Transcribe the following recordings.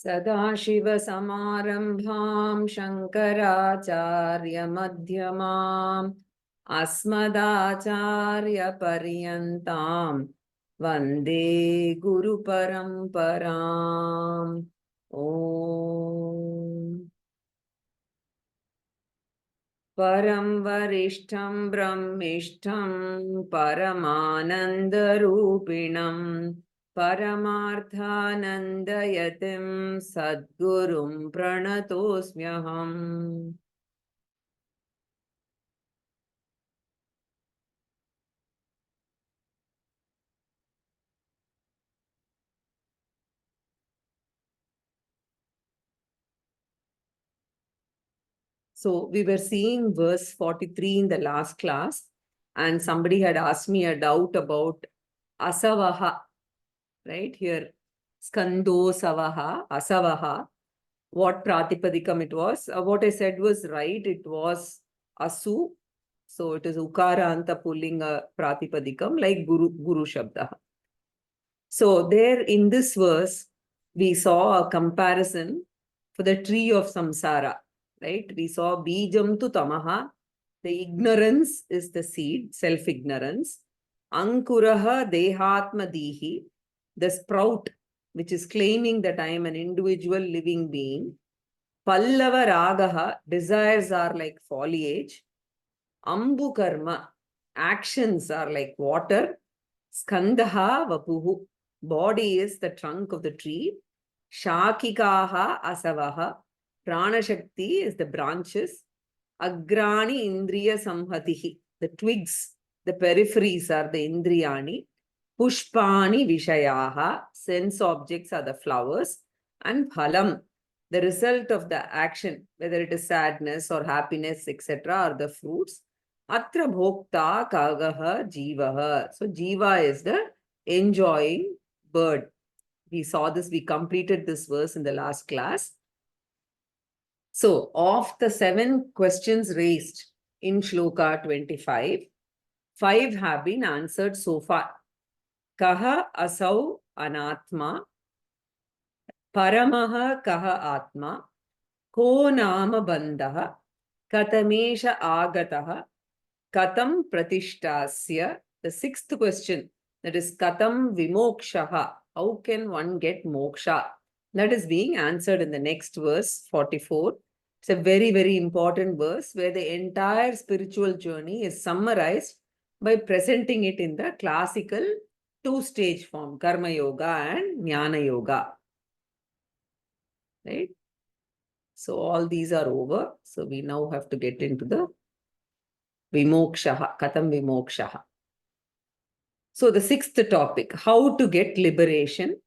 सदाशिवसमारम्भां शङ्कराचार्यमध्यमाम् अस्मदाचार्यपर्यन्तां वन्दे गुरुपरम्पराम्। ॐ परं वरिष्ठं ब्रह्मिष्ठं परमानन्दरूपिणं परमार्थानन्दयतिं सद्गुरुं प्रणतोऽस्म्यहम्। So we were seeing verse 43 in the last class, and somebody had asked me a doubt about asavaha, right? Here, skando savaha, asavaha. What pratipadikam it was? What I said was right. It was asu. So it is ukaranta pullinga pratipadikam like guru shabda. So there in this verse, we saw a comparison for the tree of samsara. Right? We saw bijam tu tamaha. The ignorance is the seed, self-ignorance. Ankuraha dehatma dihi. The sprout, which is claiming that I am an individual living being. Pallava ragaha, desires are like foliage. Ambu karma, actions are like water. Skandaha vapuhu, body is the trunk of the tree. Shakikaha asavaha, pranashakti is the branches. Agrani indriya samhatihi, the twigs, the peripheries are the indriyani. Pushpani vishayaha, sense objects are the flowers. And phalam, the result of the action, whether it is sadness or happiness, etc., are the fruits. Atra bhokta kagaha jivaha. So jiva is the enjoying bird. We saw this, we completed this verse in the last class. So, of the 7 questions raised in Shloka 25, 5 have been answered so far. Kaha asau anatma, paramaha kaha atma, ko nama bandhaha, katamesha agataha, katam pratishtasya. The 6th question, that is katam vimokshaha, how can one get moksha? That is being answered in the next verse, 44. It's a very, very important verse where the entire spiritual journey is summarized by presenting it in the classical 2-stage form, karma yoga and jnana yoga. Right? So all these are over. So we now have to get into the vimokshaha, katam vimokshaha. So the 6th topic, how to get liberation.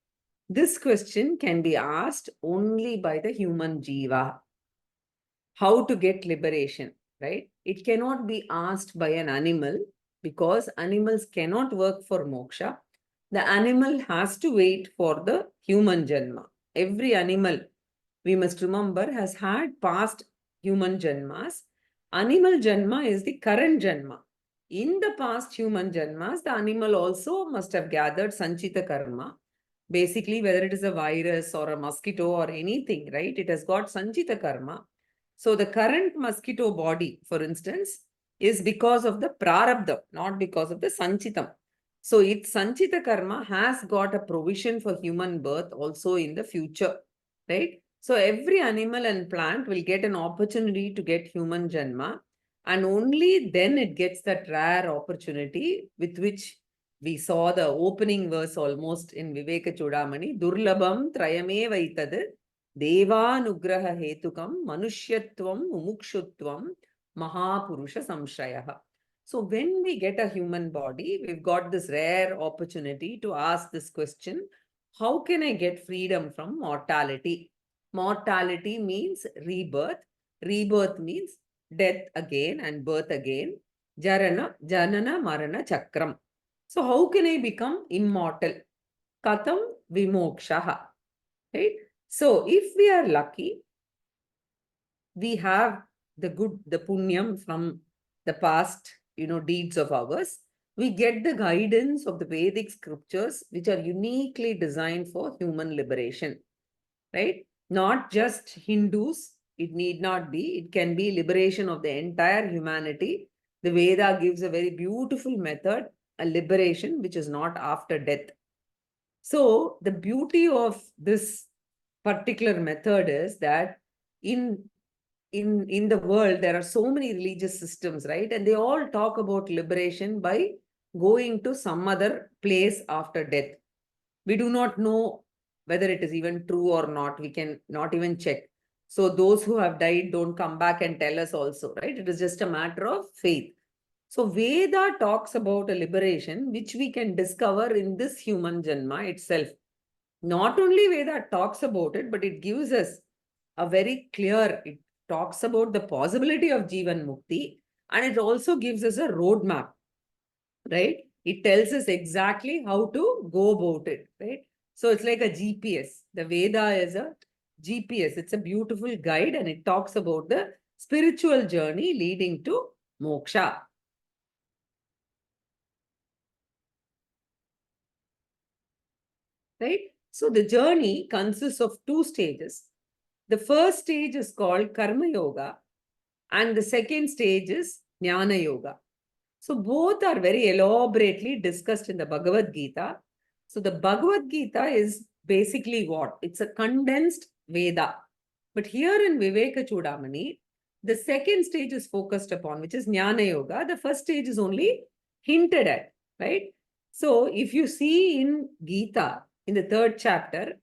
This question can be asked only by the human jiva. How to get liberation, right? It cannot be asked by an animal because animals cannot work for moksha. The animal has to wait for the human janma. Every animal, we must remember, has had past human janmas. Animal janma is the current janma. In the past human janmas, the animal also must have gathered sanchita karma. Basically, whether it is a virus or a mosquito or anything, right? It has got sanchita karma. So the current mosquito body, for instance, is because of the prarabdha, not because of the sanchitam. So its sanchita karma has got a provision for human birth also in the future, right? So every animal and plant will get an opportunity to get human janma, and only then it gets that rare opportunity with which we saw the opening verse almost in Vivekachudamani, Durlabham trayame vaitad Devanugraha hetukam manushyatvam mumukshutvam mahapurusha samshayaha. So when we get a human body, we've got this rare opportunity to ask this question, how can I get freedom from mortality? Mortality means rebirth. Rebirth means death again and birth again. Janana marana chakram. So how can I become immortal? Katam vimokshaha. Right? So if we are lucky, we have the punyam from the past, deeds of ours. We get the guidance of the Vedic scriptures, which are uniquely designed for human liberation. Right? not just Hindus. It need not be. It can be liberation of the entire humanity. The Veda gives a very beautiful method, a liberation which is not after death. So the beauty of this particular method is that in in the world there are so many religious systems, right? And they all talk about liberation by going to some other place after death. We do not know whether it is even true or not. We can not even check. So those who have died don't come back and tell us also, right? It is just a matter of faith. So Veda talks about a liberation which we can discover in this human janma itself. Not only Veda talks about it, but it gives us a very clear, it talks about the possibility of Jivan Mukti, and it also gives us a roadmap, right? It tells us exactly how to go about it, right? So it's like a GPS. The Veda is a GPS. It's a beautiful guide, and it talks about the spiritual journey leading to moksha. Right? So the journey consists of two stages. The first stage is called Karma Yoga, and the second stage is Jnana Yoga. So both are very elaborately discussed in the Bhagavad Gita. So the Bhagavad Gita is basically what? It's a condensed Veda. But here in Vivekachudamani, the second stage is focused upon, which is Jnana Yoga. The first stage is only hinted at, right? So if you see in Gita, in the third chapter,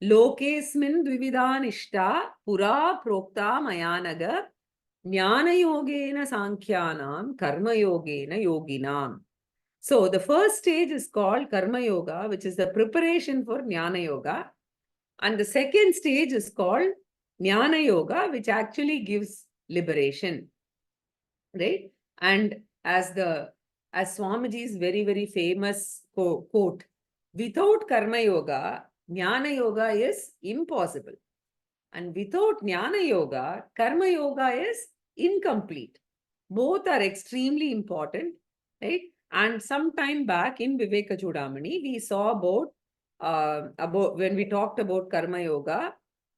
Lokesmin Dvividanishta Pura Prokta Mayanaga Jnana Yogena Sankhyanam Karma Yogena Yoginam. So the first stage is called Karma Yoga, which is the preparation for Jnana Yoga. And the second stage is called Jnana Yoga, which actually gives liberation. Right? And as Swamiji's very, very famous quote, without Karma Yoga, Jnana Yoga is impossible. And without Jnana Yoga, Karma Yoga is incomplete. Both are extremely important, right? And some time back in Vivekachudamani, we saw about when we talked about Karma Yoga,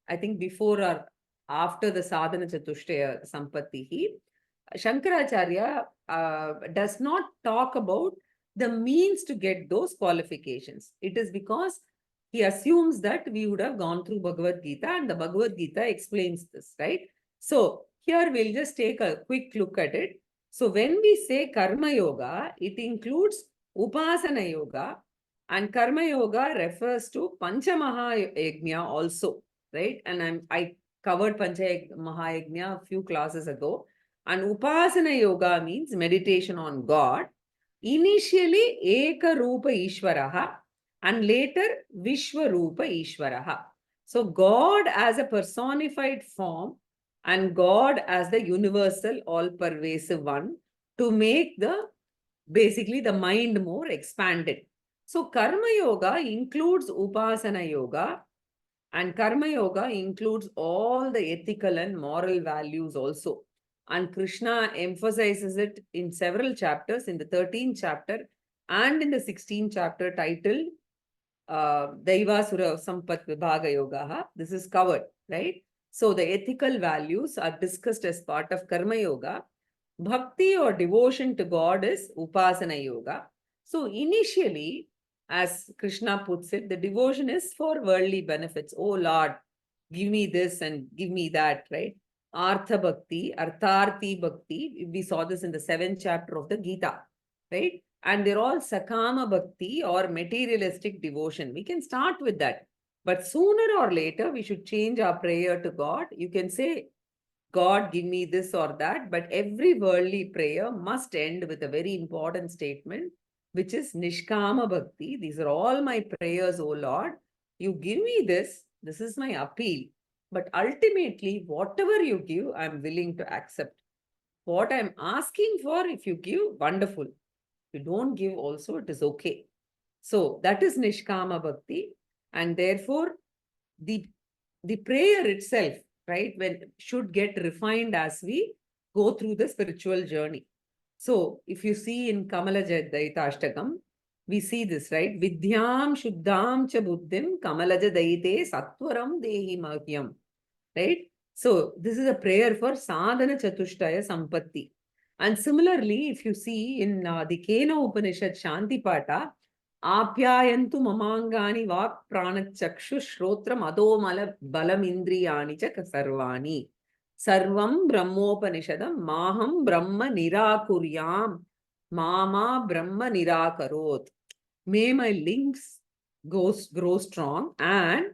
I think before or after the Sadhana Chatushtaya Sampattihi, Shankaracharya does not talk about the means to get those qualifications. It is because he assumes that we would have gone through Bhagavad Gita, and the Bhagavad Gita explains this, right? So here we'll just take a quick look at it. So when we say Karma Yoga, it includes Upasana Yoga, and Karma Yoga refers to Pancha Mahayajna also, right? And I covered Pancha Mahayajna a few classes ago. And Upasana Yoga means meditation on God. Initially, Eka Rupa Ishvaraha, and later Vishwarupa Ishvaraha. So God as a personified form and God as the universal, all-pervasive one, to make basically the mind more expanded. So Karma Yoga includes Upasana Yoga, and Karma Yoga includes all the ethical and moral values also. And Krishna emphasizes it in several chapters, in the 13th chapter and in the 16th chapter titled Daivasura Sampat Vibhaga Yoga. This is covered, right? So the ethical values are discussed as part of Karma Yoga. Bhakti or devotion to God is Upasana Yoga. So initially, as Krishna puts it, the devotion is for worldly benefits. Oh Lord, give me this and give me that, right? Artha Bhakti, Artharthi Bhakti. We saw this in the 7th chapter of the Gita, right? And they're all Sakama Bhakti or materialistic devotion. We can start with that. But sooner or later, we should change our prayer to God. You can say, God, give me this or that. But every worldly prayer must end with a very important statement, which is Nishkama Bhakti. These are all my prayers, O Lord. You give me this. This is my appeal. But ultimately, whatever you give, I'm willing to accept. What I'm asking for, if you give, wonderful. If you don't give also, it is okay. So that is Nishkama Bhakti. And therefore, the prayer itself, right, should get refined as we go through the spiritual journey. So if you see in Kamala Jayadaitastakam, we see this, right? Vidyam Shuddham Cha Buddhim Kamalaja Daite Sattvaram Dehi Mahyam. Right? So this is a prayer for sadhana chatushtaya sampatti. And similarly, if you see in the Kena Upanishad Shanti Pata, Apyayantu mamangani vak pranachakshu shrotram adomala balam indriyani cha sarvani. Sarvam brahmopanishadam maham brahma nirakuryam mama brahma nirakarot. May my links grow strong, and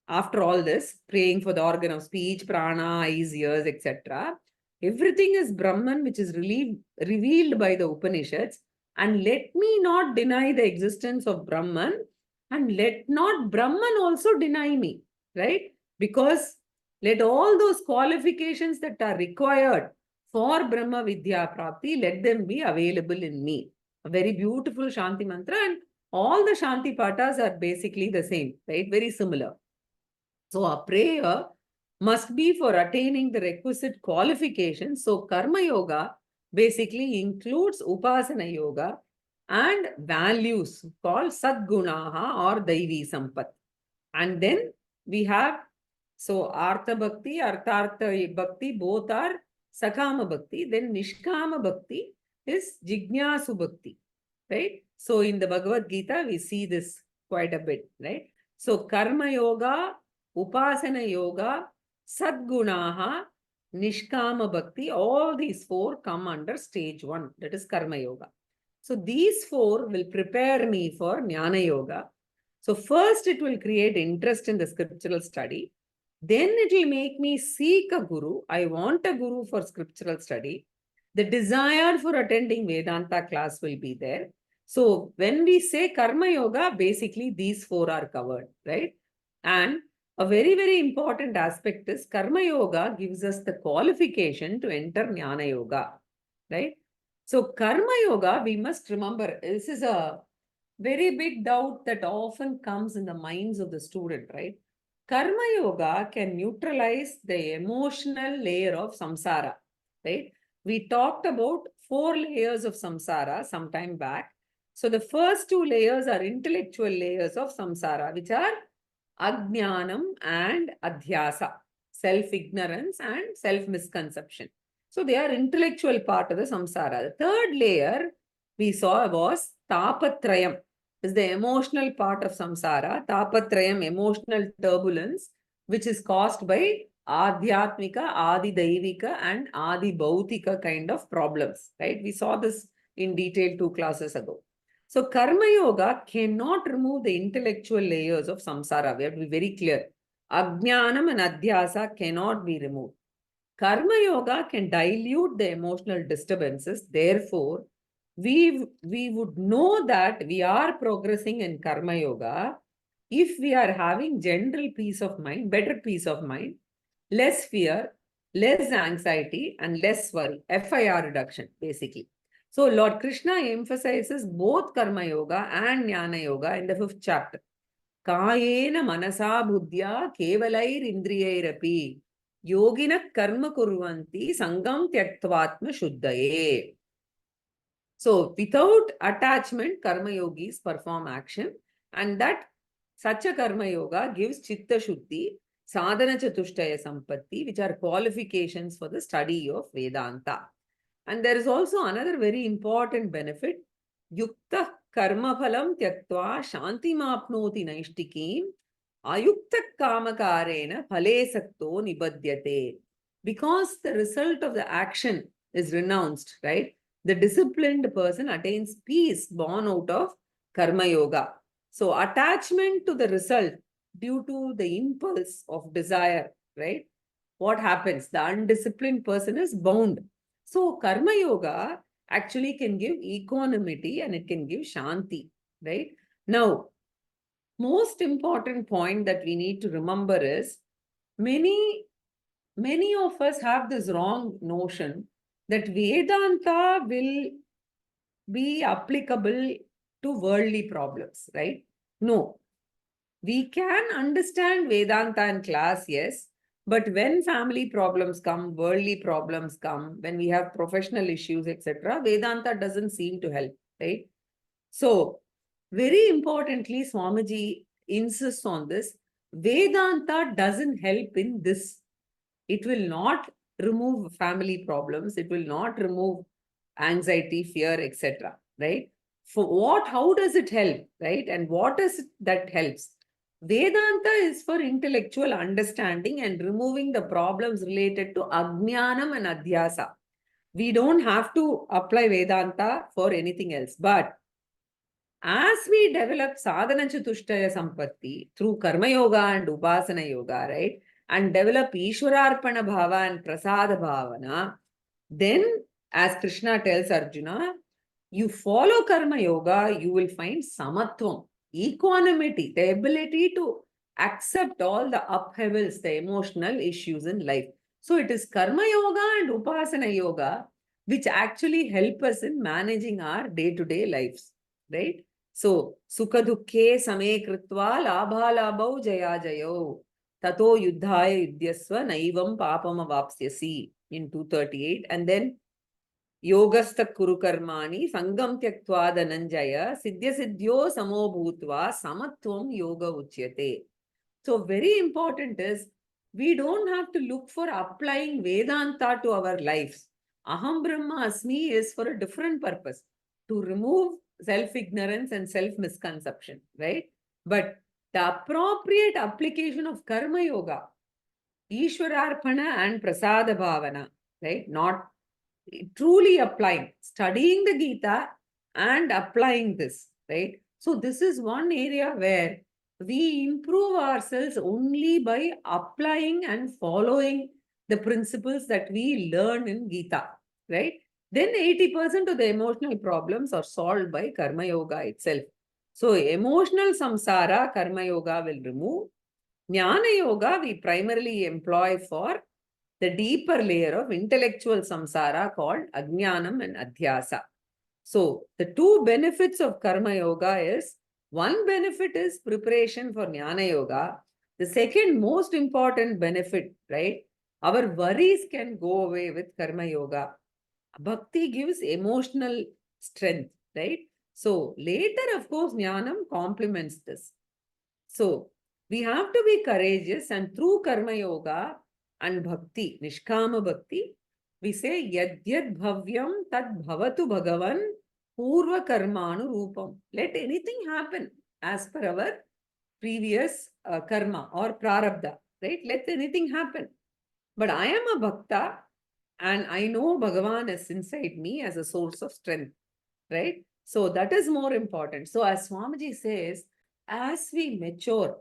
after all this, praying for the organ of speech, prana, eyes, ears, etc., everything is Brahman, which is revealed by the Upanishads. And let me not deny the existence of Brahman, and let not Brahman also deny me, right? Because let all those qualifications that are required for Brahma Vidya Prapti, let them be available in me. A very beautiful Shanti mantra, and all the Shanti Patas are basically the same, right? Very similar. So a prayer must be for attaining the requisite qualifications. So Karma Yoga basically includes Upasana Yoga and values called Sadgunaha or Daivi Sampat. And then we have, so Artha Bhakti, Arthartha Bhakti, both are Sakama Bhakti. Then Nishkama Bhakti is Jignasu Bhakti, right? So in the Bhagavad Gita, we see this quite a bit, right? So Karma Yoga, Upasana Yoga, Sadgunaha, Nishkama Bhakti, all these four come under stage 1, that is Karma Yoga. So these four will prepare me for Jnana Yoga. So first it will create interest in the scriptural study. Then it will make me seek a guru. I want a guru for scriptural study. The desire for attending Vedanta class will be there. So when we say Karma Yoga, basically these four are covered, right? And a very, very important aspect is Karma Yoga gives us the qualification to enter Jnana Yoga, right? So Karma Yoga, we must remember, this is a very big doubt that often comes in the minds of the student, right? Karma Yoga can neutralize the emotional layer of samsara, right? We talked about 4 layers of samsara some time back. So the first 2 layers are intellectual layers of samsara, which are Ajnanam and Adhyasa, self-ignorance and self-misconception. So they are intellectual part of the samsara. The third layer we saw was Tapatrayam, is the emotional part of samsara. Tapatrayam, emotional turbulence, which is caused by Adhyatmika, Adi Daivika and Adi Bhautika kind of problems, right? We saw this in detail 2 classes ago. So Karma Yoga cannot remove the intellectual layers of samsara. We have to be very clear. Ajnanam and Adhyasa cannot be removed. Karma Yoga can dilute the emotional disturbances. Therefore, we would know that we are progressing in Karma Yoga if we are having general peace of mind, better peace of mind, less fear, less anxiety, and less worry. FIR reduction, basically. So Lord Krishna emphasizes both Karma Yoga and Jnana Yoga in the 5th chapter. Kayena manasa buddhya kevalair indriyairapi yogina karma kurvanti sangam tyaktvatma shuddhaye. So without attachment, Karma Yogis perform action, and that such a Karma Yoga gives Chitta Shuddhi, Sadhana Chatushtaya Sampatti, which are qualifications for the study of Vedanta. And there is also another very important benefit. Yukta karma phalam tyaktva shanti mapnoti naishtikim ayukta kamakarena phale sakto nibadhyate. Because the result of the action is renounced, right? The disciplined person attains peace born out of Karma Yoga. So attachment to the result due to the impulse of desire, right? What happens? The undisciplined person is bound. So Karma Yoga actually can give equanimity and it can give Shanti, right? Now, most important point that we need to remember is many of us have this wrong notion that Vedanta will be applicable to worldly problems, right? No. We can understand Vedanta in class, yes, but when family problems come, worldly problems come, when we have professional issues, etc., Vedanta doesn't seem to help, right? So Very importantly, Swamiji insists on this. Vedanta doesn't help in this. It will not remove family problems. It will not remove anxiety, fear, etc. Right? For what? How does it help? Right? And what is it that helps? Vedanta is for intellectual understanding and removing the problems related to ajnanam and adhyasa. We don't have to apply Vedanta for anything else. But as we develop sadhana chatushtaya sampatti through karma yoga and upasana yoga, right? And develop Ishwararpana bhava and prasada bhavana, then as Krishna tells Arjuna, you follow karma yoga, you will find samatvam, equanimity, the ability to accept all the upheavals, the emotional issues in life. So it is karma yoga and upasana yoga which actually help us in managing our day-to-day lives, right? So, sukha dukkhe same kritva labha labhau jaya jayo tato yuddhaya yudyasva naivam papam avapsyasi in 238. And then yogastha kuru karmani sangam tyaktva dhananjaya siddhya siddhyo samo bhutva samatvam yoga uchyate. So very important is we don't have to look for applying Vedanta to our lives. Aham Brahma Asmi is for a different purpose, to remove self-ignorance and self-misconception, right? But the appropriate application of Karma Yoga, Ishwararpana and Prasada Bhavana, right? Not truly applying, studying the Gita and applying this, right? So this is one area where we improve ourselves only by applying and following the principles that we learn in Gita, right? Then 80% of the emotional problems are solved by Karma Yoga itself. So emotional samsara, Karma Yoga will remove. Jnana Yoga we primarily employ for the deeper layer of intellectual samsara called ajnanam and adhyasa. So the two benefits of karma yoga is, one benefit is preparation for jnana yoga. The second most important benefit, right? Our worries can go away with karma yoga. Bhakti gives emotional strength, right? So later, of course, jnanam complements this. So we have to be courageous, and through karma yoga and bhakti, nishkama bhakti, we say yad yad bhavyam tad bhavatu bhagavan purva karmanu rupam. Let anything happen as per our previous karma or prarabdha, right? Let anything happen. But I am a bhakta and I know Bhagavan is inside me as a source of strength, right? So that is more important. So as Swamiji says, as we mature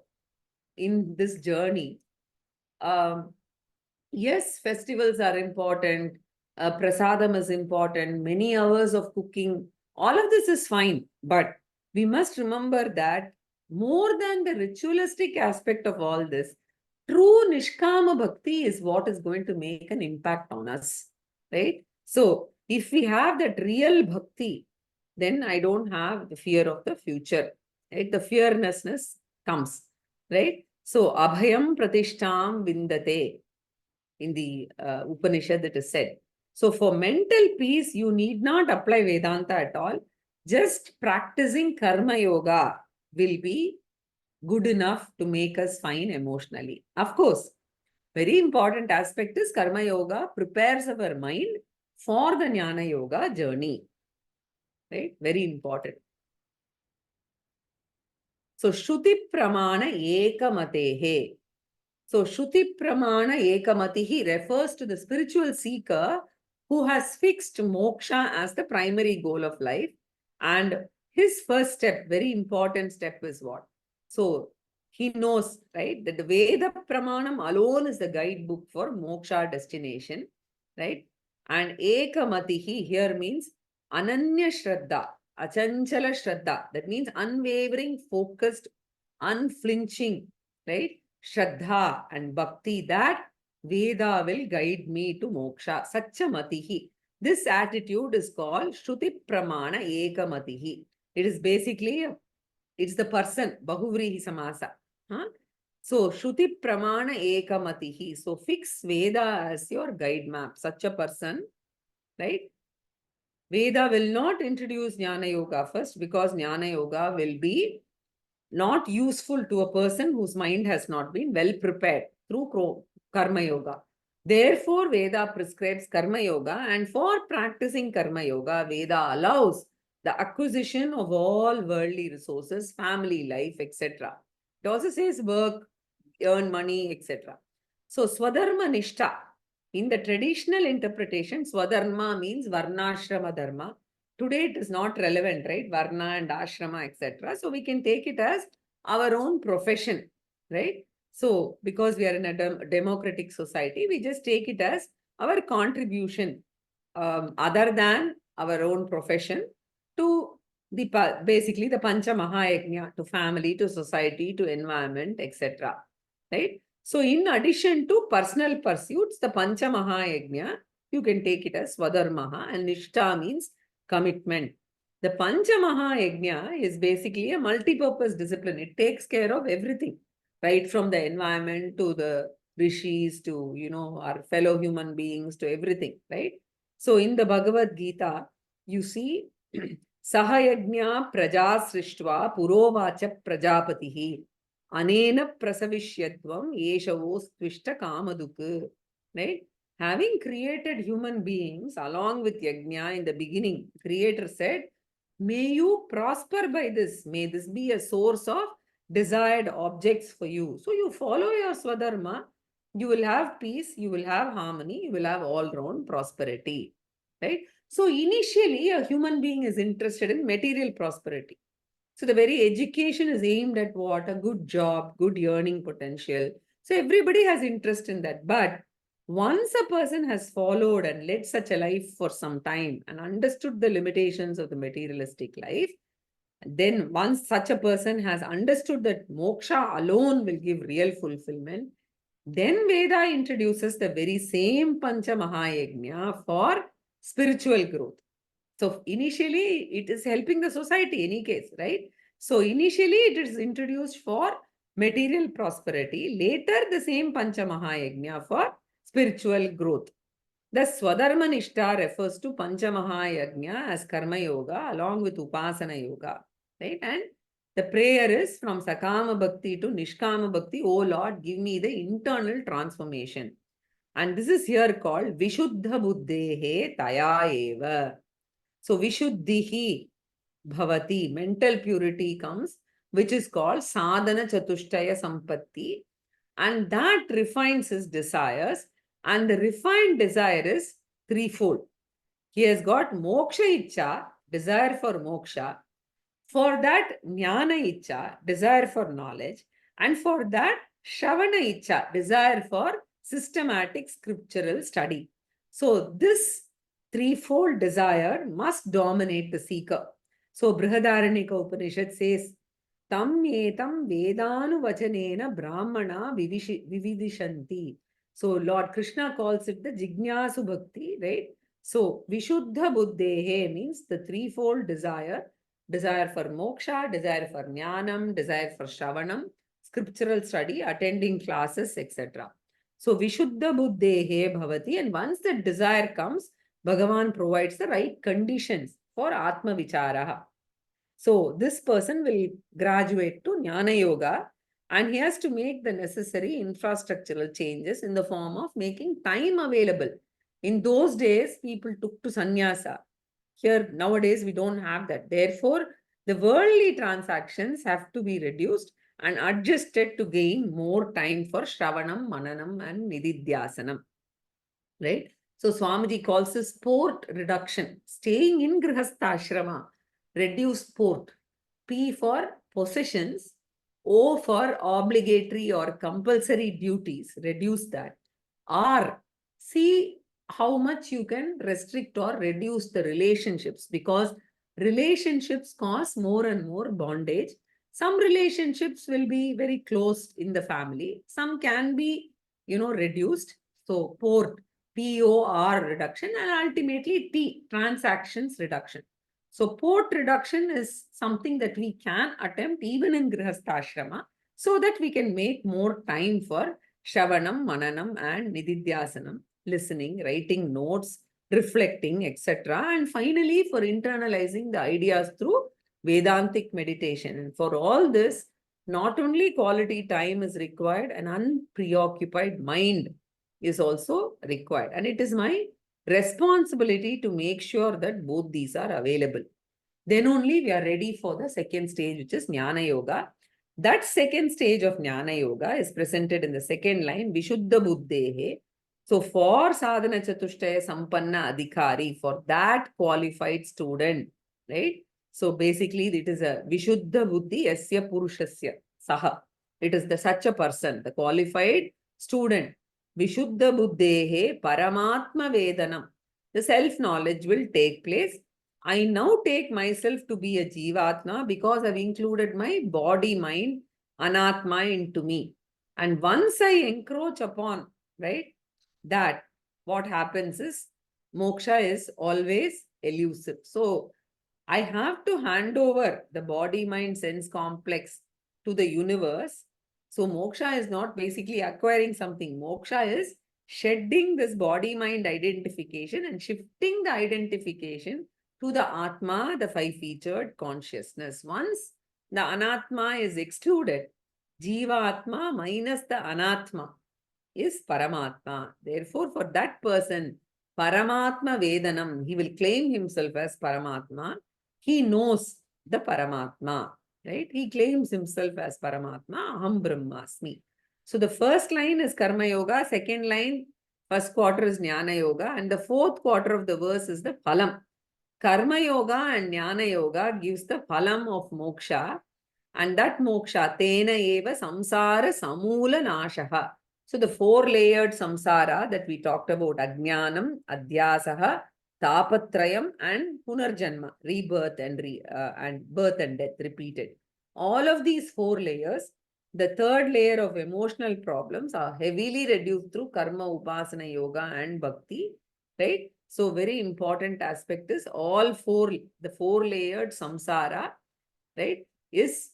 in this journey, um, yes, festivals are important, prasadam is important, many hours of cooking, all of this is fine. But we must remember that more than the ritualistic aspect of all this, true Nishkama Bhakti is what is going to make an impact on us, right? So if we have that real Bhakti, then I don't have the fear of the future, right? The fearlessness comes, right? So Abhayam Pratishtam Vindate, in the Upanishad it is said. So for mental peace, you need not apply Vedanta at all. Just practicing Karma Yoga will be good enough to make us fine emotionally. Of course, very important aspect is Karma Yoga prepares our mind for the Jnana Yoga journey. Right? Very important. So Shruti Pramana Ekamatehe. So Shruti Pramana Ekamatihi refers to the spiritual seeker who has fixed moksha as the primary goal of life. And his first step, very important step, is what? So he knows, right, that the Veda Pramanam alone is the guidebook for moksha destination, right? And Ekamatihi here means Ananya Shraddha, Achanchala Shraddha. That means unwavering, focused, unflinching, right? Shraddha and Bhakti, that Veda will guide me to moksha. Satchamatihi. This attitude is called Shruti Pramana Ekamatihi. It is basically, it's the person, Bahuvrihi Samasa. Huh? So, Shruti Pramana Ekamatihi. So, fix Veda as your guide map. Such a person, right? Veda will not introduce Jnana Yoga first because Jnana Yoga will be not useful to a person whose mind has not been well prepared through Karma Yoga. Therefore, Veda prescribes Karma Yoga, and for practicing Karma Yoga, Veda allows the acquisition of all worldly resources, family life, etc. It also says work, earn money, etc. So, Swadharma Nishta. In the traditional interpretation, Swadharma means Varnashrama Dharma. Today it is not relevant, right? Varna and Ashrama, etc. So we can take it as our own profession, right? So because we are in a democratic society, we just take it as our contribution other than our own profession to the basically the Pancha Mahayajna, to family, to society, to environment, etc. Right? So in addition to personal pursuits, the Pancha Mahayajna, you can take it as Swadharmaha, and Nishta means commitment. The Pancha Mahayajna is basically a multi-purpose discipline. It takes care of everything, right from the environment to the rishis to, our fellow human beings to everything, right? So in the Bhagavad Gita, you see, Sahayajna praja srishtva purovacha prajapatihi anena prasavishyatvam yeshavos tvishta kamaduk. Right? Having created human beings along with Yajna in the beginning, Creator said, may you prosper by this. May this be a source of desired objects for you. So you follow your Swadharma, you will have peace, you will have harmony, you will have all-round prosperity. Right? So initially, a human being is interested in material prosperity. So the very education is aimed at what? A good job, good earning potential. So everybody has interest in that. But once a person has followed and led such a life for some time and understood the limitations of the materialistic life, then once such a person has understood that moksha alone will give real fulfillment, then Veda introduces the very same Pancha Mahayajna for spiritual growth. So initially it is helping the society any case, right? So initially it is introduced for material prosperity. Later the same Pancha Mahayajna for spiritual growth. The Swadharma Nishta refers to Pancha Mahayajna as Karma Yoga along with Upasana Yoga, right? And the prayer is from Sakama Bhakti to Nishkama Bhakti. Oh Lord, give me the internal transformation. And this is here called Vishuddha Buddhehe Taya Eva. So Vishuddhihi Bhavati, mental purity comes, which is called Sadhana Chatushtaya Sampatti. And that refines his desires. And the refined desire is threefold. He has got moksha icha, desire for moksha. For that, jnana icha, desire for knowledge. And for that, shravana icha, desire for systematic scriptural study. So this threefold desire must dominate the seeker. So Brihadaranyaka Upanishad says, Tam etam vedanu vachanena brahmana vividishanti. So Lord Krishna calls it the Jignasu Bhakti, right? So Vishuddha Buddhehe means the threefold desire. Desire for moksha, desire for jnanam, desire for shravanam, scriptural study, attending classes, etc. So Vishuddha Buddhehe Bhavati, and once the desire comes, Bhagavan provides the right conditions for Atma Vicharaha. So this person will graduate to Jnana Yoga, and he has to make the necessary infrastructural changes in the form of making time available. In those days, people took to sannyasa. Here, nowadays, we don't have that. Therefore, the worldly transactions have to be reduced and adjusted to gain more time for Shravanam, Mananam, and Nididhyasanam. Right? So, Swamiji calls this sport reduction. Staying in Grihastha reduce sport. P for possessions. O for obligatory or compulsory duties. Reduce that. R, see how much you can restrict or reduce the relationships, because relationships cause more and more bondage. Some relationships will be very close in the family. Some can be, reduced. So port, POR reduction, and ultimately T, transactions reduction. So port reduction is something that we can attempt even in Grihastha so that we can make more time for Shravanam, Mananam, and Nididhyasanam, listening, writing notes, reflecting, etc. And finally, for internalizing the ideas through Vedantic meditation. And for all this, not only quality time is required, an unpreoccupied mind is also required. And it is my responsibility to make sure that both these are available. Then only we are ready for the second stage, which is Jnana Yoga. That second stage of Jnana Yoga is presented in the second line, Vishuddha Buddhehe. So for Sadhana Chatushtaya Sampanna Adhikari, for that qualified student, right? So basically it is a Vishuddha Buddhi Yasya Purushasya Saha. It is such a person, the qualified student. Vishuddha Buddhehe Paramatma Vedanam. The self-knowledge will take place. I now take myself to be a Jivatma because I've included my body, mind, Anatma into me. And once I encroach upon, right, that, what happens is moksha is always elusive. So I have to hand over the body, mind, sense complex to the universe. So moksha is not basically acquiring something. Moksha is shedding this body, mind identification and shifting the identification to the Atma, the five-featured consciousness. Once the Anatma is excluded, Jiva Atma minus the Anatma is Paramatma. Therefore, for that person, Paramatma Vedanam, he will claim himself as Paramatma. He knows the Paramatma, right? He claims himself as Paramatma, Aham Brahmasmi. So the first line is Karma Yoga, second line, first quarter is Jnana Yoga, and the fourth quarter of the verse is the Phalam. Karma Yoga and Jnana Yoga gives the Phalam of Moksha, and that Moksha, Tena Eva Samsara Samula Nashaha. So the four-layered samsara that we talked about, Ajnanam, Adhyasaha, Tapatrayam, and Punarjanma, rebirth and birth and death repeated. All of these four layers, the third layer of emotional problems are heavily reduced through karma, upasana, yoga, and bhakti, right? So very important aspect is the four-layered samsara, right, is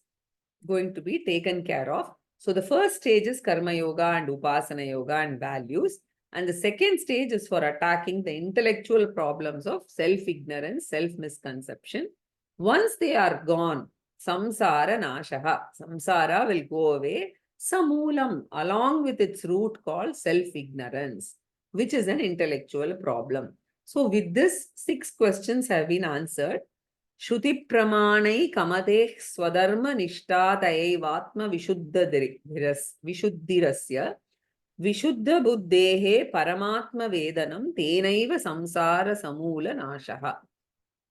going to be taken care of. So the first stage is Karma Yoga and Upasana Yoga and values. And the second stage is for attacking the intellectual problems of self-ignorance, self-misconception. Once they are gone, samsara nashaha, samsara will go away, samulam, along with its root called self-ignorance, which is an intellectual problem. So with this, 6 questions have been answered. Shruti pramanai kamate swadharma nishtatayevatma vishuddhirasya vishuddha buddhehe paramatma vedanam tenaiva samsara samula nashaha.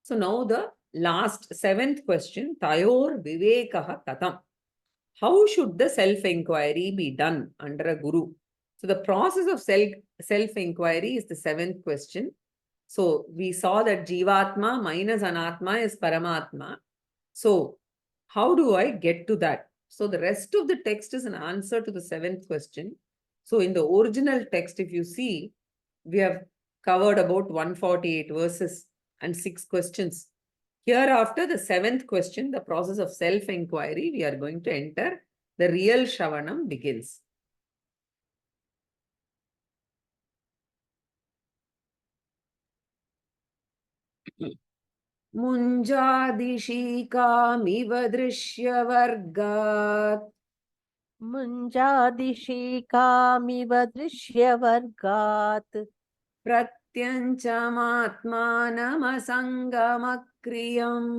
So now the last 7th question, tayor vivekaha katham. How should the self-inquiry be done under a guru? So the process of self-inquiry is the 7th question. So we saw that Jivatma minus Anatma is Paramatma. So how do I get to that? So the rest of the text is an answer to the 7th question. So in the original text, if you see, we have covered about 148 verses and 6 questions. Hereafter, the 7th question, the process of self-inquiry, we are going to enter. The real Shravanam begins. मुञ्जादिशीकामिव दृश्यवर्गात् मुञ्जादिशीकामिव दृश्यवर्गात् प्रत्यञ्चमात्मानमसङ्गमक्रियम्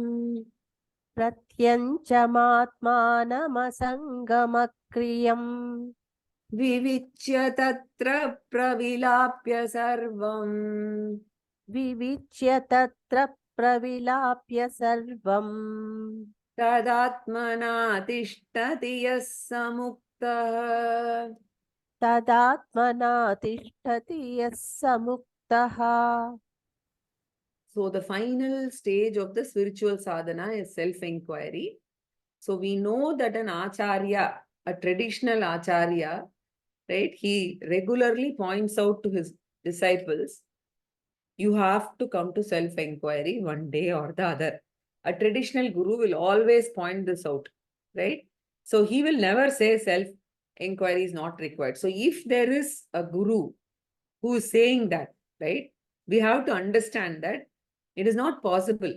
प्रत्यञ्चमात्मानमसङ्गमक्रियम् विविच्य तत्र प्रविलाप्य सर्वम् विविच्य तत्र प्रविलाप्य सर्वम् तदात्मना तिष्ठति यः समुक्तः तदात्मना तिष्ठति यः समुक्तः. So the final stage of the spiritual sadhana is self-inquiry. So we know that an acharya, a traditional acharya, right, he regularly points out to his disciples, you have to come to self-inquiry one day or the other. A traditional guru will always point this out, right? So he will never say self-inquiry is not required. So if there is a guru who is saying that, right, we have to understand that it is not possible.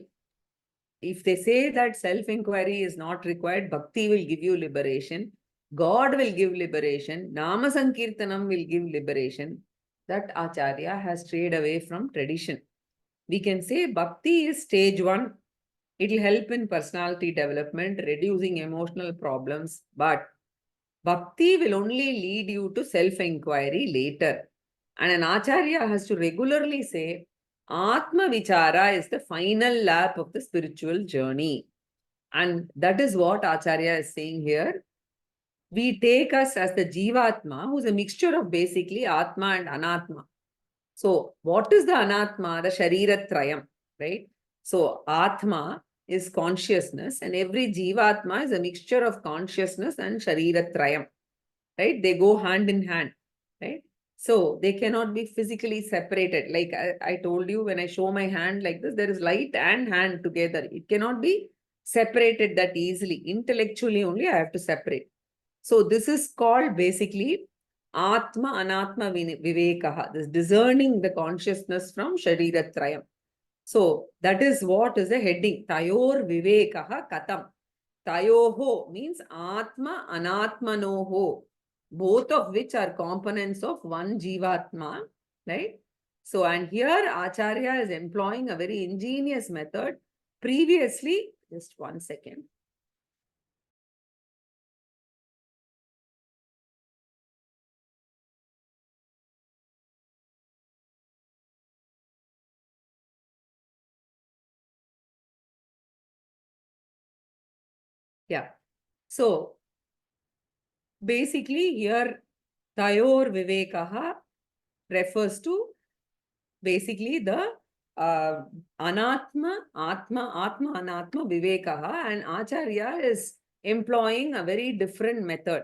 If they say that self-inquiry is not required, bhakti will give you liberation, God will give liberation, Nama Sankirtanam will give liberation, that Acharya has strayed away from tradition. We can say bhakti is stage 1. It will help in personality development, reducing emotional problems, but bhakti will only lead you to self-inquiry later. And an Acharya has to regularly say, Atma Vichara is the final lap of the spiritual journey. And that is what Acharya is saying here. We take us as the Jivatma, who is a mixture of basically Atma and Anatma. So, what is the Anatma? The Shariratrayam, right? So, Atma is consciousness, and every Jivatma is a mixture of consciousness and Shariratrayam, right? They go hand in hand, right? So, they cannot be physically separated. Like I told you, when I show my hand like this, there is light and hand together. It cannot be separated that easily. Intellectually only I have to separate. So, this is called basically Atma Anatma Vivekaha, this discerning the consciousness from Shariratrayam. So that is what is the heading. Tayor Vivekaha Katam. Tayoho means Atma Anatmanoho, both of which are components of one Jivatma, right? So, and here Acharya is employing a very ingenious method. Previously, just 1 second. Yeah. So, basically here Tayor Vivekaha refers to basically the Anatma, Atma, Anatma, Vivekaha, and Acharya is employing a very different method.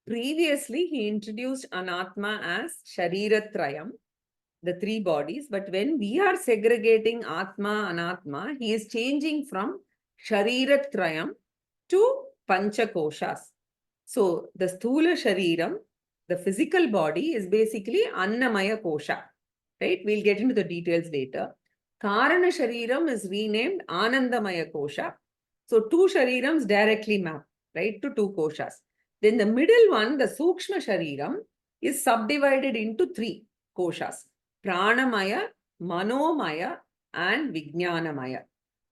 Previously, he introduced Anatma as Shariratrayam, the 3 bodies, but when we are segregating Atma, Anatma, he is changing from Shariratrayam to Panchakoshas. So, the Sthula Shariram, the physical body, is basically Annamaya Kosha. Right? We'll get into the details later. Karana Shariram is renamed Anandamaya Kosha. So, 2 Sharirams directly map, right, to 2 Koshas. Then the middle one, the Sukshma Shariram, is subdivided into 3 Koshas. Pranamaya, Manomaya, and Vijnanamaya.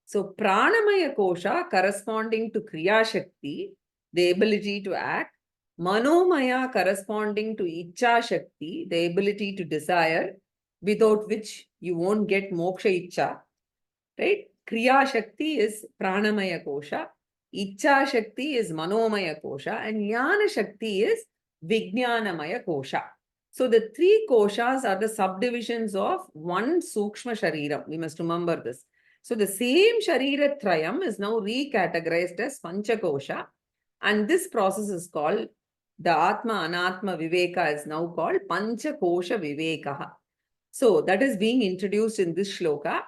So, Pranamaya Kosha corresponding to Kriya Shakti, the ability to act. Manomaya corresponding to Icha Shakti, the ability to desire, without which you won't get Moksha Icha. Right? Kriya Shakti is Pranamaya Kosha. Icha Shakti is Manomaya Kosha. And Jnana Shakti is Vijnanamaya Kosha. So the 3 koshas are the subdivisions of one Sukshma Shariram. We must remember this. So the same Sharira Trayam is now recategorized as Panchakosha. And this process is called, the Atma Anatma Viveka is now called Panchakosha Vivekaha. So that is being introduced in this shloka.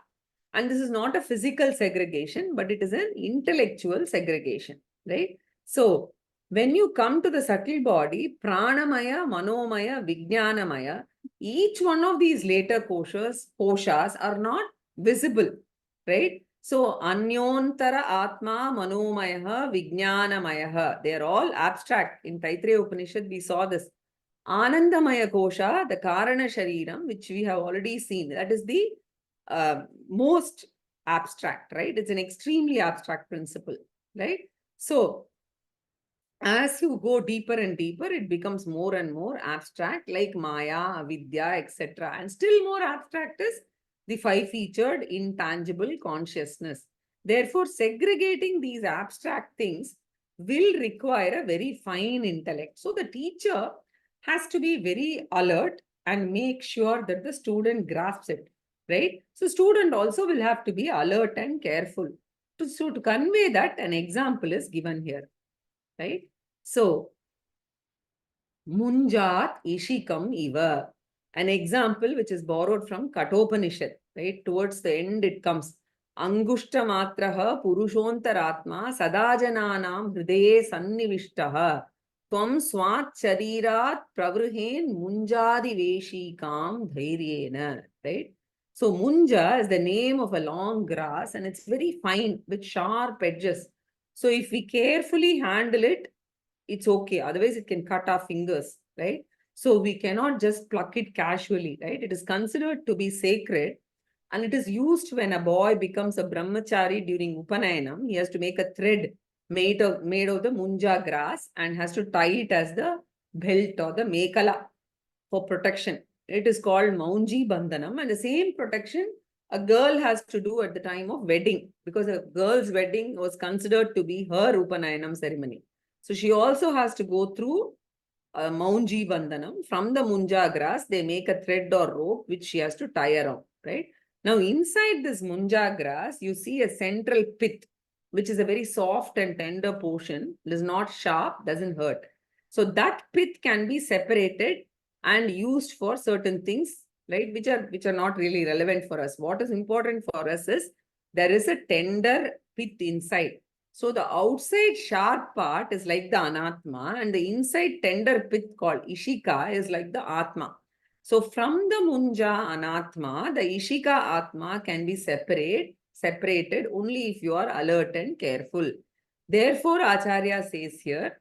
And this is not a physical segregation, but it is an intellectual segregation, right? So when you come to the subtle body, Pranamaya, Manomaya, Vijnanamaya, each one of these later koshas are not visible, right? So Anyontara Atma, Manomaya, Vijnanamaya, they are all abstract. In Taittiriya Upanishad, we saw this. Anandamaya Kosha, the Karana Shariram, which we have already seen, that is the most abstract, right? It's an extremely abstract principle, right? So, as you go deeper and deeper, it becomes more and more abstract, like Maya, Avidya, etc. And still more abstract is the 5-featured intangible consciousness. Therefore, segregating these abstract things will require a very fine intellect. So, the teacher has to be very alert and make sure that the student grasps it, right? So, student also will have to be alert and careful. So, to convey that, an example is given here, right? So, Munjat Ishikam Iva, an example which is borrowed from Katopanishad, right? Towards the end it comes. Angushta matraha purushontaratma sadajananam hridaye sannivishtaha tvam swat charirat pravruhen munjadi veshikam dhairyena, right? So munja is the name of a long grass and it's very fine with sharp edges. So if we carefully handle it, it's okay. Otherwise, it can cut our fingers, right? So we cannot just pluck it casually, right? It is considered to be sacred and it is used when a boy becomes a brahmachari during Upanayanam. He has to make a thread made of the munja grass and has to tie it as the belt or the mekala for protection. It is called Maunji Bandhanam, and the same protection a girl has to do at the time of wedding, because a girl's wedding was considered to be her Upanayanam ceremony. So she also has to go through Maunji Bandhanam. From the munja grass, they make a thread or rope which she has to tie around, right? Now, inside this munja grass, you see a central pith, which is a very soft and tender portion. It is not sharp, doesn't hurt. So that pith can be separated and used for certain things, right? Which are not really relevant for us. What is important for us is there is a tender pith inside. So the outside sharp part is like the anatma, and the inside tender pith called ishika is like the atma. So from the munja anatma, the ishika atma can be separated only if you are alert and careful. Therefore, Acharya says here,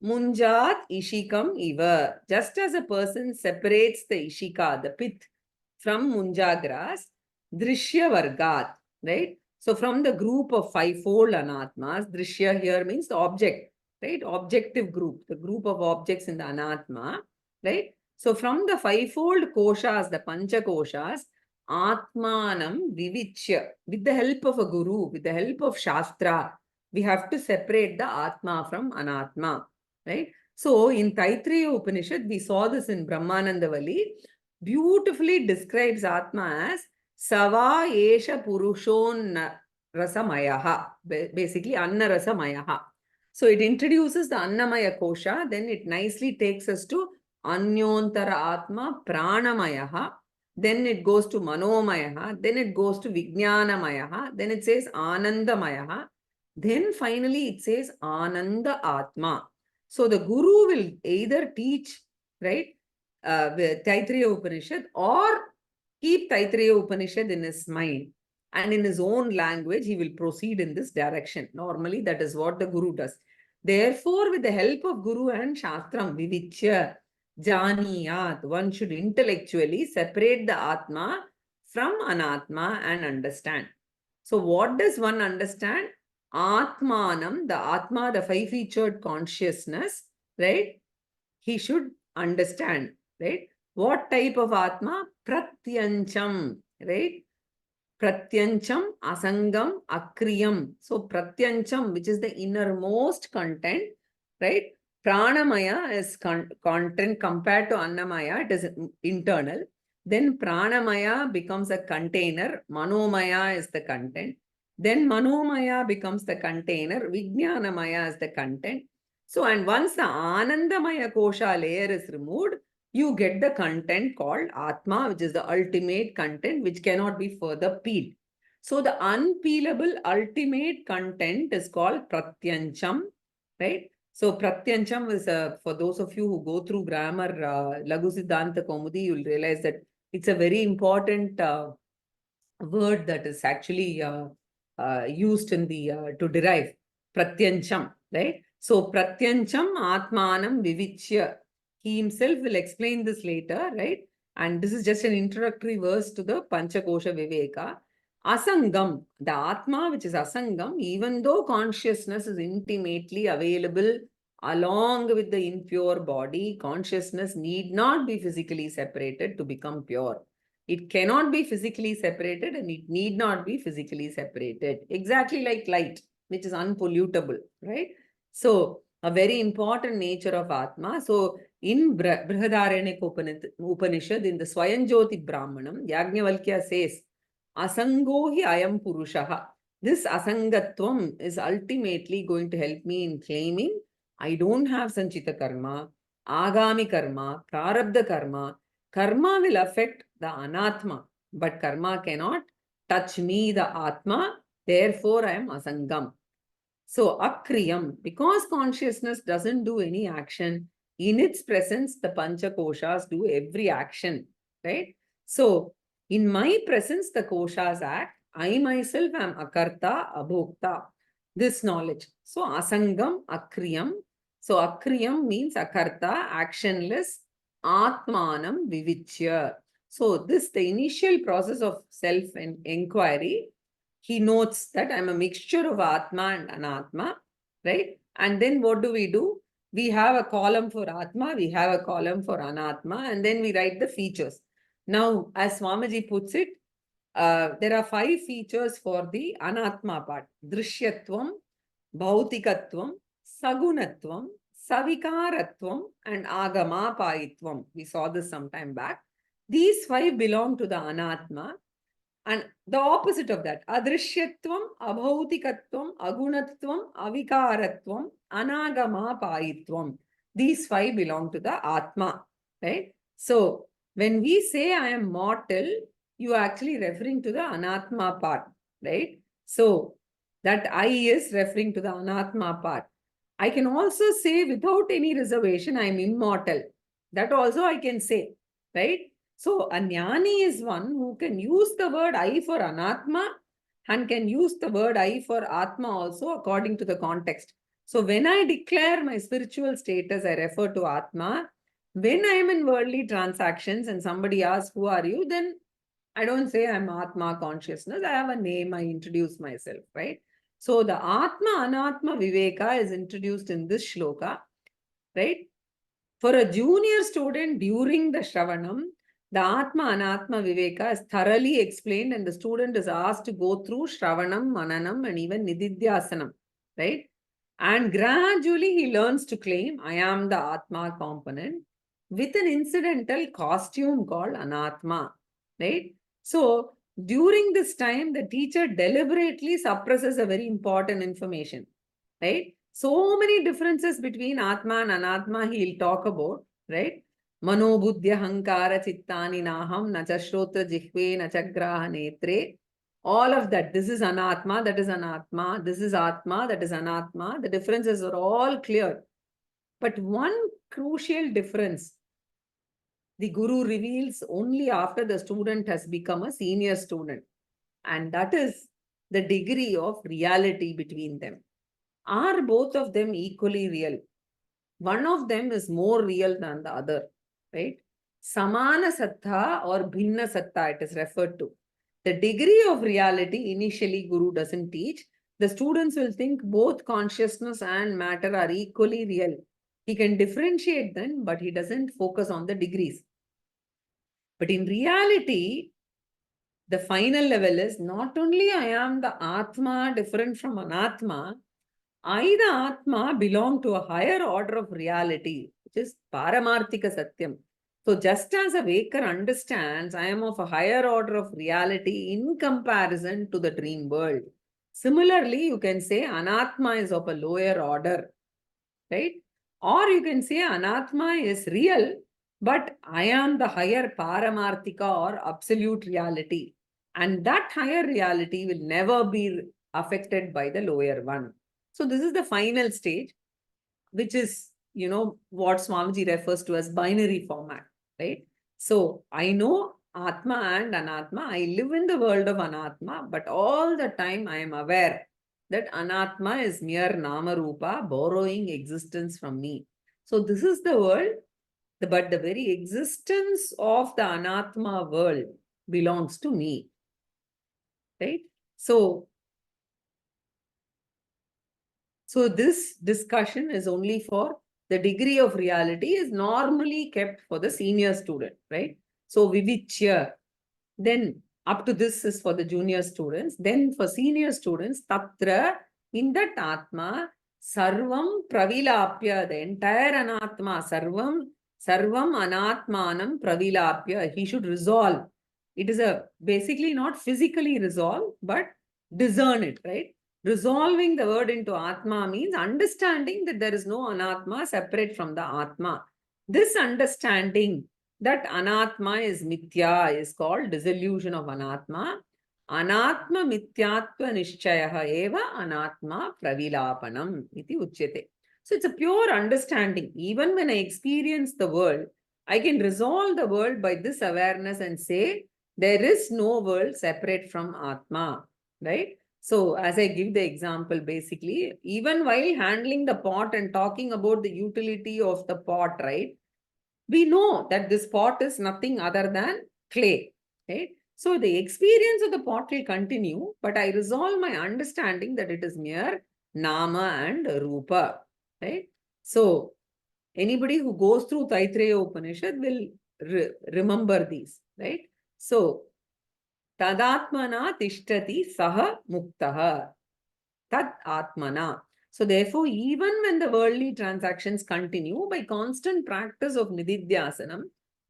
munjat ishikam iva. Just as a person separates the ishika, the pith, from munja grass, drishya vargat, right? So from the group of fivefold anatmas, drishya here means the object, right? Objective group, the group of objects in the anatma, right? So from the fivefold koshas, the pancha koshas, atmanam vivichya, with the help of a guru, with the help of shastra, we have to separate the atma from anatma, right? So in Taittiriya Upanishad, we saw this in Brahmananda Vali, beautifully describes atma as Sava Esha Purushon Rasamayaha, basically Anna Rasamayaha. So it introduces the Annamaya kosha, then it nicely takes us to Anyontara Atma Pranamayaha, then it goes to Manomiyaha, then it goes to Vijnanamayaha, then it says Anandamayaha, then finally it says Ananda Atma. So the Guru will either teach, right, Taittiriya Upanishad or keep Taittiriya Upanishad in his mind, and in his own language, he will proceed in this direction. Normally, that is what the Guru does. Therefore, with the help of Guru and Shastram, Vivichya, Janiyat, one should intellectually separate the Atma from Anatma and understand. So, what does one understand? Atmanam, the Atma, the five-featured consciousness, right? He should understand, right? What type of Atma? Pratyancham, right? Pratyancham, Asangam, Akriyam. So Pratyancham, which is the innermost content, right? Pranamaya is content compared to Annamaya, it is internal. Then Pranamaya becomes a container, Manomaya is the content. Then Manomaya becomes the container, Vijnanamaya is the content. So, and once the Anandamaya kosha layer is removed, you get the content called Atma, which is the ultimate content, which cannot be further peeled. So the unpeelable ultimate content is called Pratyancham, right? So Pratyancham is, for those of you who go through grammar, Laghu Siddhanta Kaumudi, you'll realize that it's a very important word that is actually used in the, to derive Pratyancham, right? So Pratyancham Atmanam Vivichya. He himself will explain this later, right? And this is just an introductory verse to the Panchakosha Viveka. Asangam, the Atma, which is Asangam, even though consciousness is intimately available along with the impure body, consciousness need not be physically separated to become pure. It cannot be physically separated and it need not be physically separated. Exactly like light, which is unpollutable, right? So, a very important nature of Atma. So, in Brihadaranyaka Upanishad, in the Swayanjyoti Brahmanam, Yajnavalkya says, Asango hi ayam purushaha. This asangatvam is ultimately going to help me in claiming I don't have sanchita karma, agami karma, prarabdha karma. Karma will affect the anatma, but karma cannot touch me, the atma. Therefore, I am asangam. So, akriyam, because consciousness doesn't do any action, in its presence, the pancha koshas do every action, right? So, In my presence, the koshas act. I myself am akarta, abhokta. This knowledge. So asangam, akriyam. So akriyam means akarta, actionless. Atmanam, vivichya. So this, the initial process of self-inquiry, he notes that I'm a mixture of Atma and Anatma, right? And then what do? We have a column for Atma, we have a column for Anatma, and then we write the features. Now, as Swamiji puts it, there are 5 features for the Anatma part. Drishyatvam, Bhautikatvam, Sagunatvam, Savikaratvam, and Agamapayitvam. We saw this some time back. These 5 belong to the Anatma. And the opposite of that, Adrishyatvam, Abhautikatvam, Agunatvam, Avikaratvam, Anagama-payitvam. These 5 belong to the Atma, right? So, when we say I am mortal, you are actually referring to the Anatma part, right? So, that I is referring to the Anatma part. I can also say without any reservation, I am immortal. That also I can say, right? So, a jnani is one who can use the word I for Anatma and can use the word I for Atma also according to the context. So, when I declare my spiritual status, I refer to Atma. When I am in worldly transactions and somebody asks, who are you? Then I don't say I'm Atma consciousness. I have a name. I introduce myself, right? So, the Atma Anatma Viveka is introduced in this shloka, right? For a junior student during the Shravanam, the Atma Anatma Viveka is thoroughly explained and the student is asked to go through Shravanam, Mananam and even Nididhyasanam, right? And gradually he learns to claim, I am the Atma component with an incidental costume called Anatma, right? So, during this time, the teacher deliberately suppresses a very important information, right? So many differences between Atma and Anatma he'll talk about, right? Mano buddhya hankara chittani naham nacha shrotra jihve nacha graha netre. All of that. This is Anatma, that is Anatma. This is Atma, that is Anatma. The differences are all clear. But one crucial difference, the Guru reveals only after the student has become a senior student. And that is the degree of reality between them. Are both of them equally real? One of them is more real than the other, right? Samana sattha or bhinna sattha it is referred to. The degree of reality initially Guru doesn't teach. The students will think both consciousness and matter are equally real. He can differentiate them, but he doesn't focus on the degrees. But in reality, the final level is not only I am the Atma different from Anatma, I, the Atma, belong to a higher order of reality, which is Paramarthika Satyam. So just as a waker understands, I am of a higher order of reality in comparison to the dream world. Similarly, you can say Anatma is of a lower order, right? Or you can say Anatma is real, but I am the higher Paramarthika or absolute reality. And that higher reality will never be affected by the lower one. So this is the final stage, which is, what Swamiji refers to as binary format, right? So I know Atma and Anatma. I live in the world of Anatma, but all the time I am aware that Anatma is mere Nama Rupa, borrowing existence from me. So this is the world, but the very existence of the Anatma world belongs to me, right? So this discussion is only for the degree of reality is normally kept for the senior student, right? So vivichya, then up to this is for the junior students. Then for senior students, tatra, in that atma, sarvam pravilapya, the entire anatma, sarvam anatmanam pravilapya, he should resolve. It is basically not physically resolve, but discern it, right? Resolving the word into Atma means understanding that there is no Anatma separate from the Atma. This understanding that Anatma is Mithya is called dissolution of Anatma. Anatma Mithyatva Nishchayaha eva Anatma Pravilapanam iti uchyate. So it's a pure understanding. Even when I experience the world, I can resolve the world by this awareness and say, There is no world separate from Atma, right? So, as I give the example, basically, even while handling the pot and talking about the utility of the pot, right? We know that this pot is nothing other than clay, right? So, the experience of the pot will continue, but I resolve my understanding that it is mere Nama and Rupa, right? So, anybody who goes through Taittiriya Upanishad will remember these, right? So, tadatmana tishtati saha muktaha. Tad atmana. So therefore, even when the worldly transactions continue, by constant practice of nididhyasanam,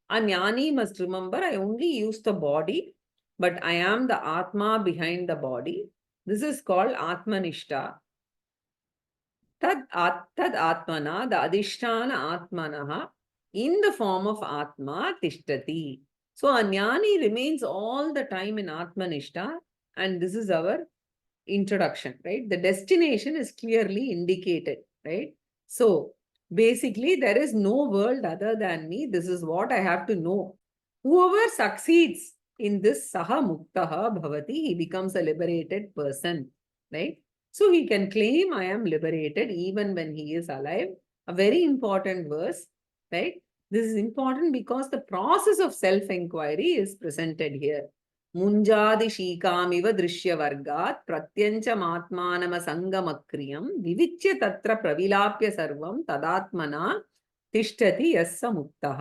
a jnani must remember, I only use the body, but I am the atma behind the body. This is called atmanishta. Tad atmana, the adhisthana atmanaha, in the form of atma tishtati. So a jnani remains all the time in atmanishta, and this is our introduction, right? The destination is clearly indicated, right? So basically, there is no world other than me. This is what I have to know. Whoever succeeds in this saha muktaha bhavati, he becomes a liberated person, right? So he can claim I am liberated even when he is alive. A very important verse, right? This is important because the process of self-inquiry is presented here. मुञ्जादिशीकामिव दृश्यवर्गात् प्रत्यञ्चमात्मानमसङ्गमक्रियं विविच्य तत्र प्रविलाप्य सर्वं तदात्मना तिष्ठति यः स मुक्तः.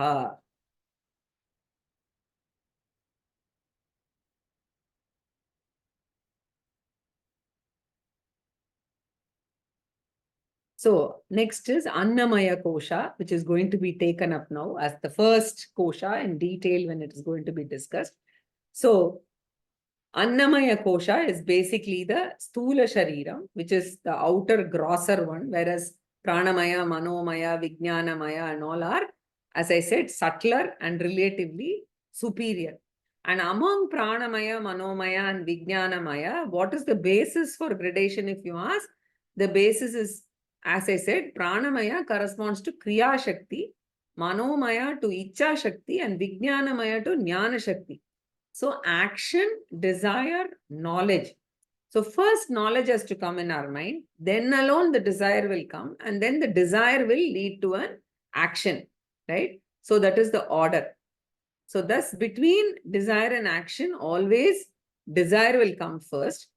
So next is Anamaya kosha, which is going to be taken up now as the first kosha in detail when it is going to be discussed. So Anamaya kosha is basically the stula shariram, which is the outer grosser one, whereas pranamaya, manomaya, vijnanamaya and all are, as I said, subtler and relatively superior. And among pranamaya, manomaya and vijnanamaya, what is the basis for gradation if you ask? The basis is, as I said, pranamaya corresponds to kriya shakti, manomaya to icha shakti and vijnanamaya to jnana shakti. So action, desire, knowledge. So first knowledge has to come in our mind, then alone the desire will come, and then the desire will lead to an action, right? So that is the order. So thus between desire and action, always desire will come first.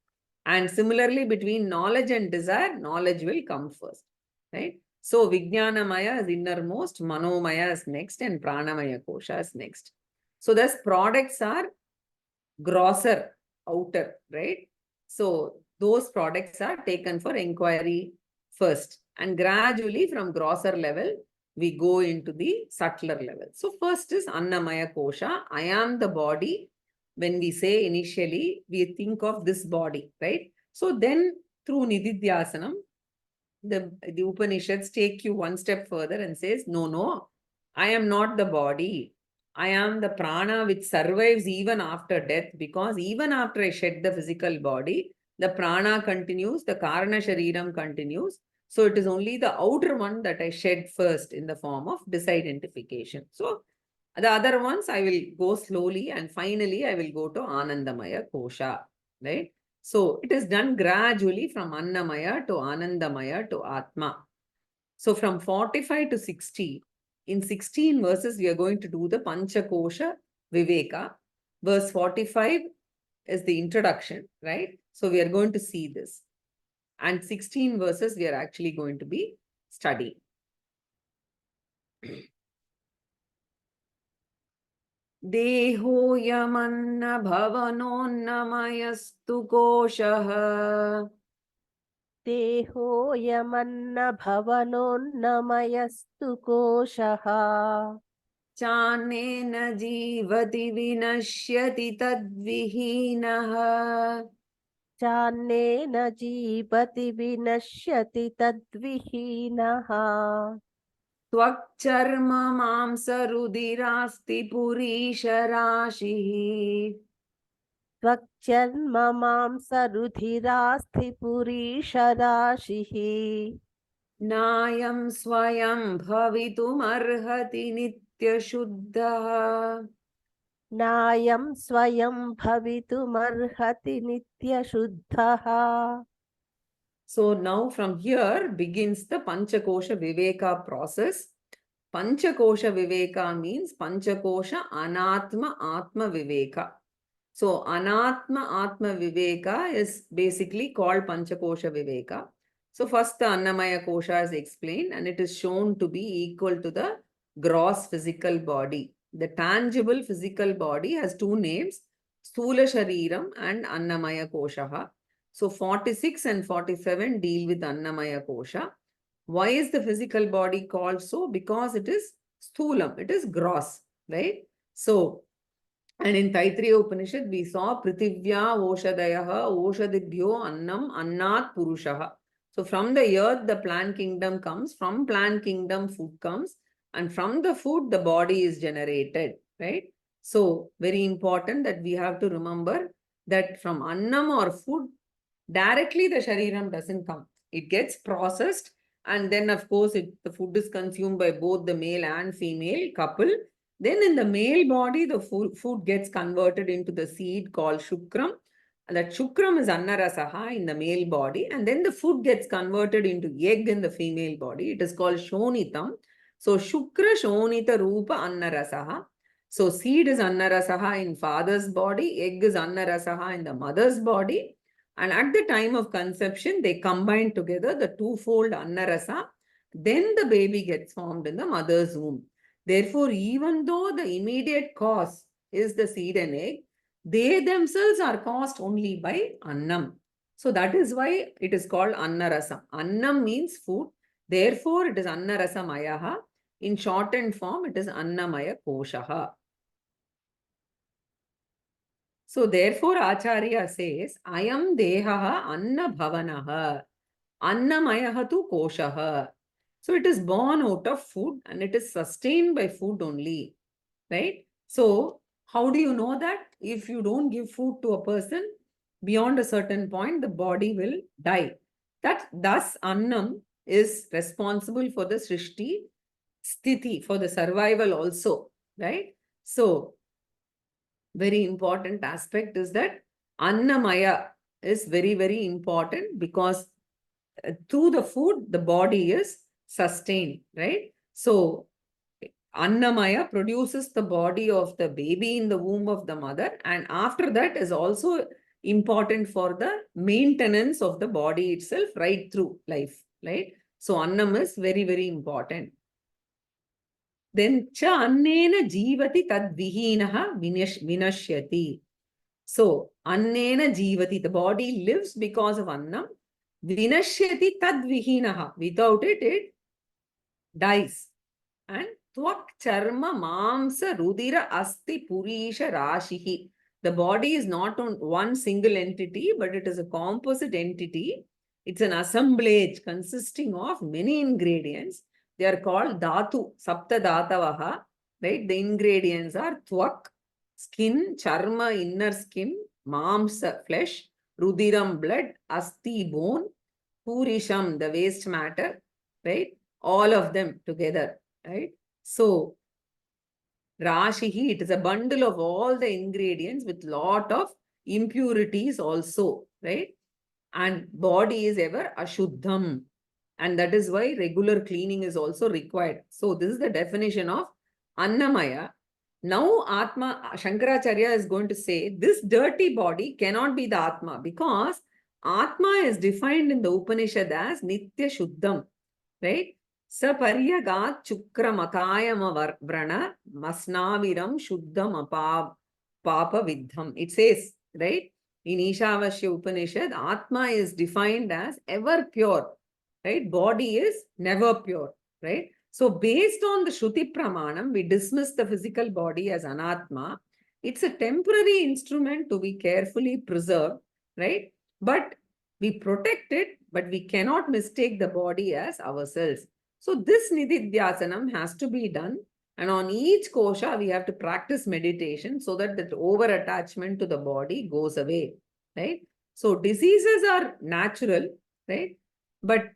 And similarly, between knowledge and desire, knowledge will come first, right? So Vijnanamaya is innermost, Manomaya is next, and Pranamaya kosha is next. So thus products are grosser, outer, right? So those products are taken for inquiry first. And gradually from grosser level, we go into the subtler level. So first is Annamaya kosha. I am the body. When we say initially, we think of this body, right? So then through Nididhyasanam, the Upanishads take you one step further and says, no, I am not the body. I am the prana which survives even after death, because even after I shed the physical body, the prana continues, the karana shariram continues. So it is only the outer one that I shed first in the form of disidentification. So the other ones I will go slowly, and finally I will go to Anandamaya kosha, right? So it is done gradually from Annamaya to Anandamaya to Atma. So from 45 to 60, in 16 verses, we are going to do the Panchakosha Viveka. Verse 45 is the introduction, right? So we are going to see this. And 16 verses, we are actually going to be studying. Dehoyamana bhavanonnamayastu koshaha. देहोऽयमन्नभवनोन्नमयस्तु कोशः चानेन जीवति विनश्यति तद्विहीनः चान्नेन जीवति विनश्यति तद्विहीनः त्वक्चर्म मांसरुधिरास्ति पुरीशराशिः त्वक्चर्म मांसरुधिरास्ति पुरीशराशिः नायं स्वयं भवितुमर्हति नित्यशुद्धः Nayam swayam bhavitumarhati nityashuddhaha. So now from here begins the Panchakosha Viveka process. Panchakosha Viveka means Panchakosha Anatma Atma Viveka. So Anatma Atma Viveka is basically called Panchakosha Viveka. So first the Anamaya Kosha is explained and it is shown to be equal to the gross physical body. The tangible physical body has two names, Sthula Shariram and Annamaya Kosha. So 46 and 47 deal with Annamaya Kosha. Why is the physical body called so? Because it is sthulam, it is gross, right? So, and in Taittiriya Upanishad, we saw Prithivya Oshadayaha Oshadibhyo Annam Annat Purushaha. So from the earth, the plant kingdom comes, from plant kingdom, food comes, and from the food, the body is generated, right? So, very important that we have to remember that from Annam or food, directly the Shariram doesn't come. It gets processed, and then, of course, the food is consumed by both the male and female couple. Then in the male body, the food gets converted into the seed called Shukram. That Shukram is Annarasaha in the male body. And then the food gets converted into egg in the female body. It is called Shonitam. So Shukra Shonita Rupa Annarasaha. So seed is Annarasaha in father's body. Egg is Annarasaha in the mother's body. And at the time of conception, they combine together the twofold Annarasa. Then the baby gets formed in the mother's womb. Therefore, even though the immediate cause is the seed and egg, they themselves are caused only by Annam. So that is why it is called Annarasa. Annam means food. Therefore, it is Annarasa Mayaha. In shortened form, it is Annamaya Koshaha. So therefore, Acharya says, Ayam Dehaha Anna Bhavanaha. Annamayaha tu Koshaha. So it is born out of food and it is sustained by food only, right? So how do you know that? If you don't give food to a person, beyond a certain point, the body will die. Thus, Annam is responsible for the Srishti, Sthiti, for the survival also, right? So, very important aspect is that Annamaya is very, very important because through the food, the body is sustained, right? So, Annamaya produces the body of the baby in the womb of the mother, and after that is also important for the maintenance of the body itself right through life, right? So, Annam is very, very important. Then, cha annena jivati tad vihinaha vinashyati. So, annena jivati, the body lives because of Annam. Vinashyati tad vihinaha, without it, it dies. And Twak Charma Mamsa Rudira Asti Purisha Rashihi. The body is not on one single entity, but it is a composite entity. It's an assemblage consisting of many ingredients. They are called Dhatu, Sapta Dhatavaha. Right? The ingredients are Twak, skin, Charma, inner skin, Mamsa, flesh, Rudiram, blood, Asti, bone, Purisham, the waste matter. Right? All of them together. Right? So, Rashihi, it is a bundle of all the ingredients with lot of impurities also, right? And body is ever ashuddham. And that is why regular cleaning is also required. So, this is the definition of Annamaya. Now, Atma, Shankaracharya is going to say, this dirty body cannot be the Atma because Atma is defined in the Upanishad as Nitya Shuddham, right? Saparyagat chukramakayama vrana masnaviram shuddham papa vidham. It says, right? In Ishavasya Upanishad, Atma is defined as ever pure, right? Body is never pure, right? So based on the Shruti Pramanam, we dismiss the physical body as Anatma. It's a temporary instrument to be carefully preserved, right? But we protect it, but we cannot mistake the body as ourselves. So this Nididhyasanam has to be done. And on each kosha, we have to practice meditation so that the over-attachment to the body goes away, right? So diseases are natural, right? But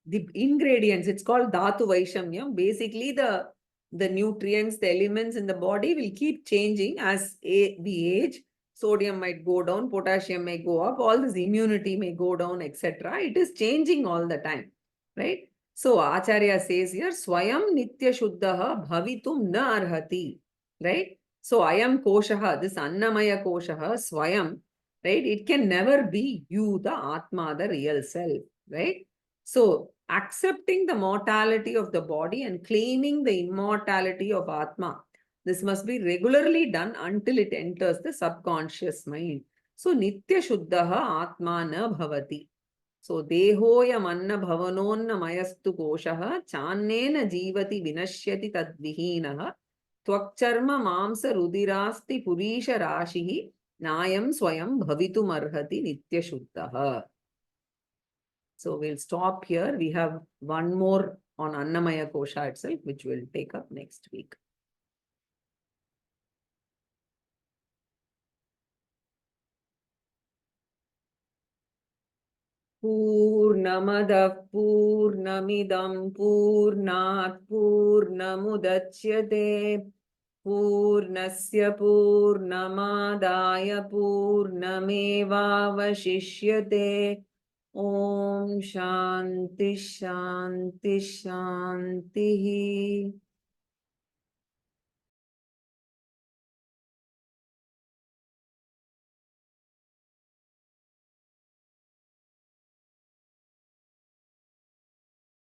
the ingredients, it's called Dhatu Vaishamyam. Basically, the the nutrients, the elements in the body will keep changing as we age. Sodium might go down, potassium may go up, all this immunity may go down, etc. It is changing all the time, right? So Acharya says here, Swayam Nitya Shuddhaha Bhavitum Na Arhati, right? So Ayam Koshaha, this Annamaya Koshaha, Swayam, right? It can never be you, the Atma, the real self, right? So accepting the mortality of the body and claiming the immortality of Atma, this must be regularly done until it enters the subconscious mind. So Nitya Shuddhaha Atma na bhavati. So Dehoyam Anna Bhavanonna Mayastu Koshaha Channena Jivati Vinashyati Tadvihinaha Twakcharma Mamsa Rudirasti Purisha Rashihi Nayam Swayam Bhavitum Arhati Nitya Shuddhaha. So we'll stop here. We have one more on Annamaya Kosha itself, which we'll take up next week. Purnamadah Purnamidam Purnat Purnamudachyate Purnasya Purnamadaya Purnamevavashishyate. Om Shanti Shanti Shanti.